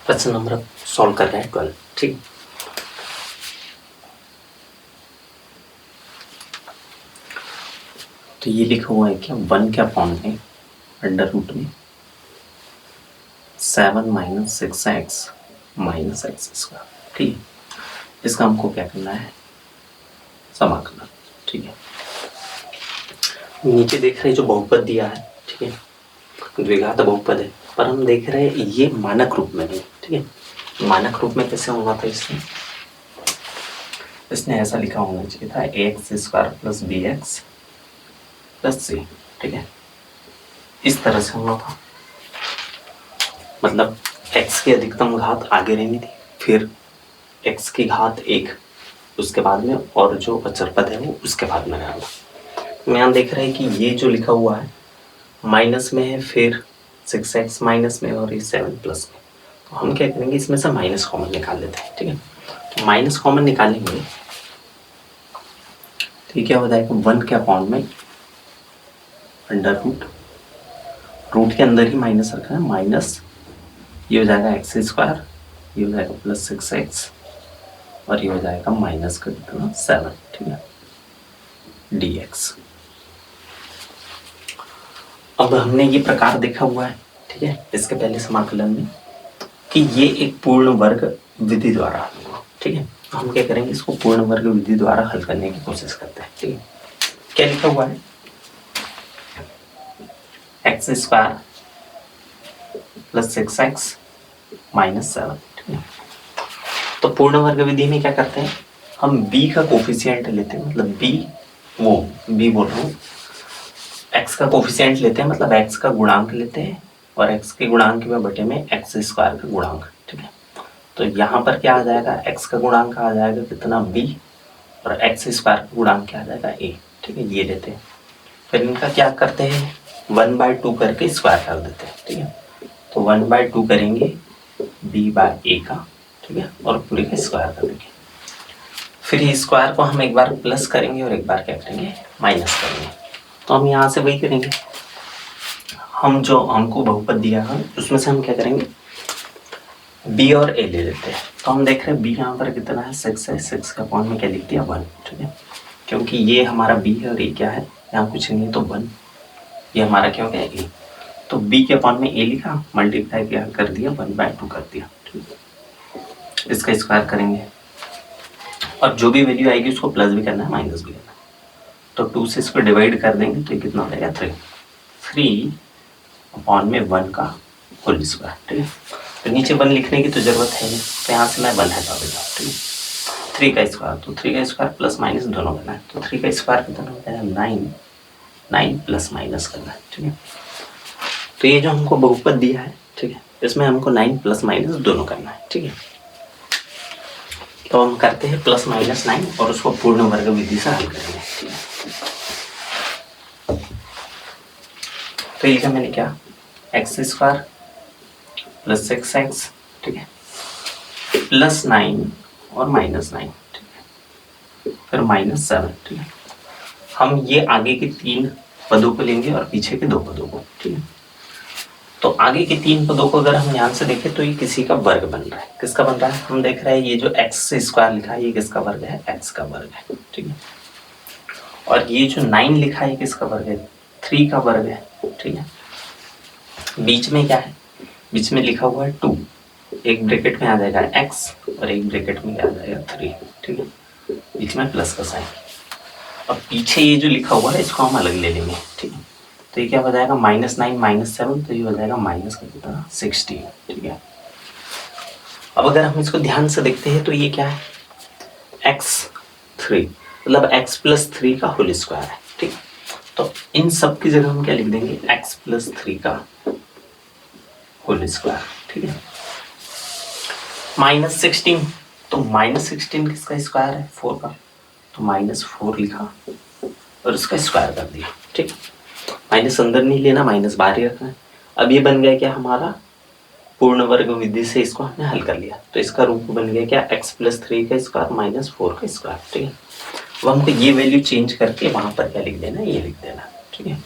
Question number solve कर रहे हैं 12। ठीक, तो ये लिखा हुआ है क्या 1 क्या फॉर्म में अंडर रूट में 7 minus 6x minus x square. ठीक है, इसका हमको क्या करना है, समाकलन। ठीक है, नीचे देख रहे हैं जो बहुपद दिया है, ठीक है, द्विघात बहुपद है, पर हम देख रहे हैं ये मानक रूप में नहीं। ठीक है, मानक रूप में कैसे होना था, इसने ऐसा लिखा होना चाहिए था ax square plus B X plus C. ठीक है, इस तरह से होना था, मतलब x की अधिकतम घात आगे रहनी थी, फिर x की घात 1 उसके बाद में, और जो अचर पद है वो उसके बाद में रहना। यहाँ देख रहे हैं कि ये जो लिखा हुआ है माइनस में है, फिर 6x माइनस में और ये 7 प्लस में, तो हम क्या करेंगे इसमें से माइनस कॉमन निकाल लेते हैं। ठीक है, तो माइनस कॉमन निकालेंगे तो क्या हो जाएगा 1 के अपॉन में अंडर रूट के अंदर ही माइनस रखना है, माइनस ये हो जाएगा एक्स स्क्वायर, ये हो जाएगा प्लस 6x और ये हो जाएगा माइनस का कितना 7। ठीक है, dx। अब हमने ये प्रकार देखा हुआ है, ठीक है, इसके पहले समाकलन में कि ये एक पूर्ण वर्ग विधि द्वारा हल हुआ। ठीक है, तो हम क्या करेंगे, इसको पूर्ण वर्ग विधि द्वारा हल करने की कोशिश करते हैं। ठीक है, क्या लिखा हुआ है x square plus 6x minus 7। ठीक है, तो पूर्ण वर्ग विधि में क्या करते हैं, हम b का कोफिशिएंट लेते हैं, मतलब b बोल रहा हूँ, x का कोफिशिएंट लेते हैं, मतलब x का गुणांक लेते हैं, और x के गुणांक में बटे में एक्स स्क्वायर का गुणांक। ठीक है, तो यहाँ पर क्या आ जाएगा, x का गुणांक आ जाएगा कितना b, और एक्स स्क्वायर का गुणांक क्या आ जाएगा a। ठीक है, ये लेते हैं, फिर इनका क्या करते हैं 1/2 करके स्क्वायर कर देते हैं। ठीक है, तो 1/2 करेंगे b/a का। ठीक है, और पूरे का स्क्वायर कर देंगे, फिर ये स्क्वायर को हम एक बार प्लस करेंगे और एक बार क्या करेंगे माइनस करेंगे। तो हम यहाँ से वही करेंगे, हम जो हमको बहुपद दिया है उसमें से हम क्या करेंगे b और a ले लेते हैं। तो हम देख रहे हैं b यहाँ पर कितना है 6 है, 6 का अपॉन में क्या लिख दिया 1। ठीक है, क्योंकि ये हमारा b है और ये क्या है यहाँ कुछ नहीं है तो 1, ये हमारा क्या हो गया a, तो b के अपॉन में a लिखा, मल्टीप्लाई क्या कर दिया 1/2 कर दिया। ठीक है, इसका स्क्वायर करेंगे और जो भी वैल्यू आएगी उसको प्लस भी करना है माइनस भी करना है, तो 2 से इसको डिवाइड कर देंगे तो ये कितना हो जाएगा 3 अपॉन में 1 का होल स्क्वायर। ठीक है, तो नीचे 1 लिखने की तो जरूरत है नहीं, तो यहाँ से मैं 1 हटा देता हूँ। ठीक है, 3 का स्क्वायर, तो 3 का स्क्वायर प्लस माइनस दोनों करना है, तो 3 का स्क्वायर कितना हो जाएगा 9 प्लस माइनस करना है। ठीक है, तो ये जो हमको बहुपद दिया है, ठीक है, इसमें हमको 9 प्लस माइनस दोनों करना है। ठीक है, तो हम करते हैं प्लस माइनस 9 और उसको पूर्ण वर्ग विधि से हल करेंगे। ठीक है, तो लिखा मैंने क्या एक्स स्क्वायर प्लस 6x, ठीक है, प्लस 9 और माइनस 9, ठीक है, फिर माइनस 7। ठीक है, हम ये आगे के 3 पदों को लेंगे और पीछे के 2 पदों को। ठीक है, तो आगे के 3 पदों को अगर हम ध्यान से देखें तो ये किसी का वर्ग बन रहा है। किसका बन रहा है, हम देख रहे हैं ये जो एक्स स्क्वायर लिखा है ये किसका वर्ग है, एक्स का वर्ग है। ठीक है, और ये जो 9 लिखा है किसका वर्ग है, 3 का वर्ग है। ठीक है, बीच में क्या है, बीच में लिखा हुआ है 2, एक ब्रैकेट में आ जाएगा x और एक ब्रैकेट में आ जाएगा 3। ठीक है, बीच में प्लस का साइन, और पीछे ये जो लिखा हुआ है इसको हम अलग ले लेंगे। ठीक है, तो ये क्या हो जाएगा -9 -7, तो ये हो जाएगा माइनस का कितना 16। ठीक है, अब अगर हम इसको ध्यान से देखते हैं तो ये क्या है x3, मतलब x + 3 का होल स्क्वायर है। ठीक, तो इन सब की जगह हम क्या लिख देंगे x + 3 का होल स्क्वायर। ठीक है, -16, तो -16 किसका स्क्वायर है 4 का, तो -4 लिखा और उसका स्क्वायर कर दिया। ठीक, माइनस अंदर नहीं लेना, माइनस बाहर ही रखना है। अब ये बन गया क्या हमारा पूर्ण वर्ग विधि से इसको हमने हल कर लिया, तो इसका रूप बन गया क्या x + 3 का स्क्वायर -4 का स्क्वायर। ठीक है, अब हमको ये वैल्यू चेंज करके वहां पर क्या लिख देना, ये लिख देना। ठीक है,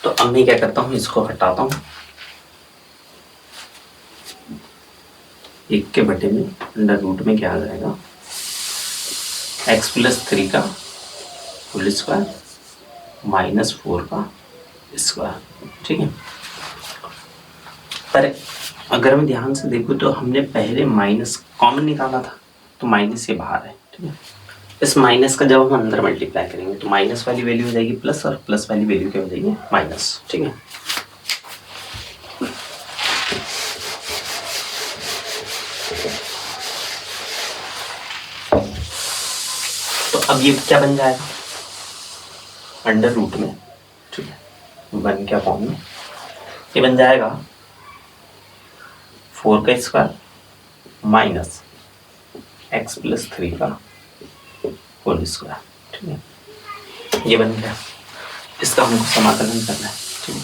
तो अब मैं क्या करता हूँ इसको हटाता हूँ 1 के बटे में अंडर रूट में क्या आ जाएगा, x+3 का होल स्क्वायर -4 का स्क्वायर। ठीक है, पर अगर मैं ध्यान से देखूँ तो हमने पहले माइनस कॉमन निकाला था, तो माइनस ये बाहर है। ठीक है, इस माइनस का जब हम अंदर मल्टीप्लाई करेंगे तो माइनस वाली वैल्यू हो जाएगी प्लस और प्लस वाली वैल्यू क्या हो जाएगी, माइनस। ठीक है, तो अब ये क्या बन जाएगा, अंडर रूट में, ठीक है, 1 के अपॉन में ये बन जाएगा 4 का स्क्वायर माइनस x+3 का होल स्क्वायर। ठीक है, ये बन गया, इसका हमको समाकलन करना है। ठीक है,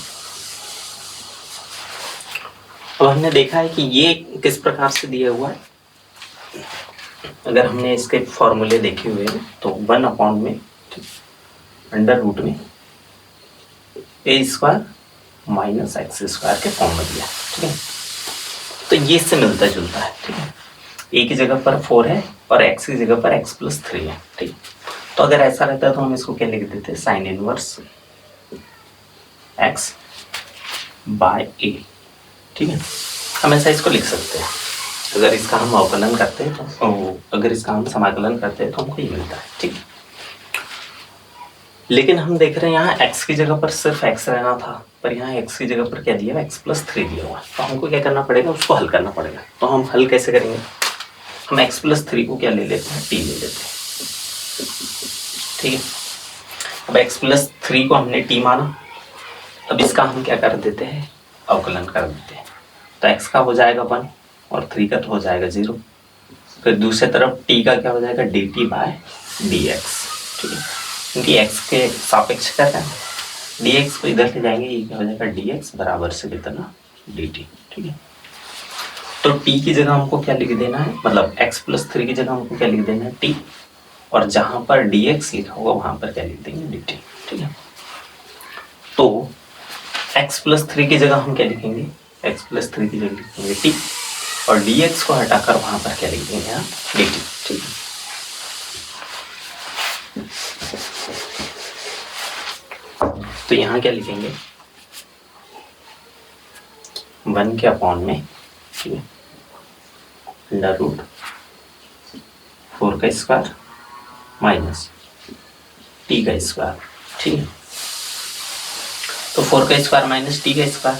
अब हमने देखा है कि ये किस प्रकार से दिया हुआ है। अगर हमने इसके फॉर्मूले देखे हुए हैं तो 1 अपॉन में अंडर रूट में a square minus x square के फॉर्म में दिया। ठीक है, तो ये इससे मिलता जुलता है। ठीक है, a की जगह पर 4 है और x की जगह पर x+3 है। ठीक, तो अगर ऐसा रहता है तो हम इसको क्या लिख देते हैं, sine inverse x by a। ठीक है, हम ऐसा इसको लिख सकते हैं। अगर इसका हम अवकलन करते हैं तो अगर इसका हम समाकलन करते हैं तो हमको ये मिलता है। ठीक है, लेकिन हम देख रहे हैं यहाँ x की जगह पर सिर्फ x रहना था, पर यहाँ x की जगह पर क्या दिया, x+3 दिया हुआ है। तो हमको क्या करना पड़ेगा, उसको हल करना पड़ेगा। तो हम हल कैसे करेंगे, हम x+3 को क्या ले लेते हैं, t ले लेते हैं। ठीक है, अब x+3 को हमने t माना, अब इसका हम क्या कर देते हैं, अवकलन कर देते हैं। तो x का हो जाएगा 1 और 3 का तो हो जाएगा 0। फिर दूसरी तरफ t का क्या हो जाएगा, dt/dx। ठीक है, क्योंकि x के सापेक्ष क्या है, dx को इधर ले जाएंगे, ये क्या हो जाएगा, dx बराबर से कितना, dt। ठीक है, तो t की जगह हमको क्या लिख देना है, मतलब x+3 की जगह हमको क्या लिख देना है, t, और जहां पर dx लिखा होगा वहां पर क्या लिख देंगे, dt। ठीक है, तो x+3 की जगह हम क्या लिखेंगे, x+3 की जगह लिखेंगे t, और dx को हटाकर वहां पर क्या लिख देंगे, यहाँ dt। ठीक है, तो यहाँ क्या लिखेंगे, 1 के अपॉन में, ठीक है, अंडर रूट 4 का स्क्वायर माइनस t का स्क्वायर। ठीक है, तो 4 का स्क्वायर माइनस t का स्क्वायर,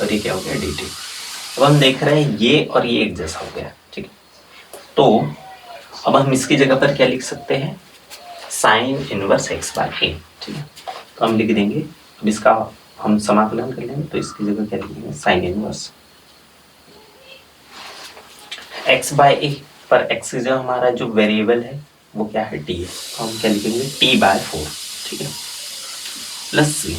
और ये क्या हो गया, dt। अब हम देख रहे हैं ये और ये एक जैसा हो गया। ठीक है, तो अब हम इसकी जगह पर क्या लिख सकते हैं, साइन इनवर्स x/a। ठीक है, तो हम लिख देंगे, अब इसका हम समाकलन कर लेंगे, तो इसकी जगह क्या लिखेंगे, साइन इनवर्स x/a, पर x की जगह हमारा जो वेरिएबल है वो क्या है, t है, तो हम क्या लिखेंगे, t/4। ठीक है, प्लस c।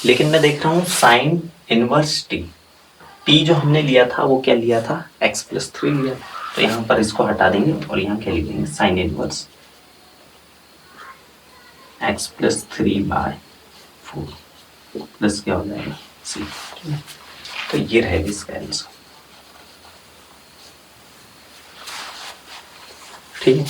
लेकिन मैं देख रहा हूँ साइन इनवर्स t जो हमने लिया था वो क्या लिया था, x+3 लिया, तो यहाँ पर इसको हटा देंगे और यहाँ क्या लिखेंगे, साइन इनवर्स x+3/4 प्लस क्या हो जाएगा, c। तो ये रहेगा इसका आंसर। ठीक है,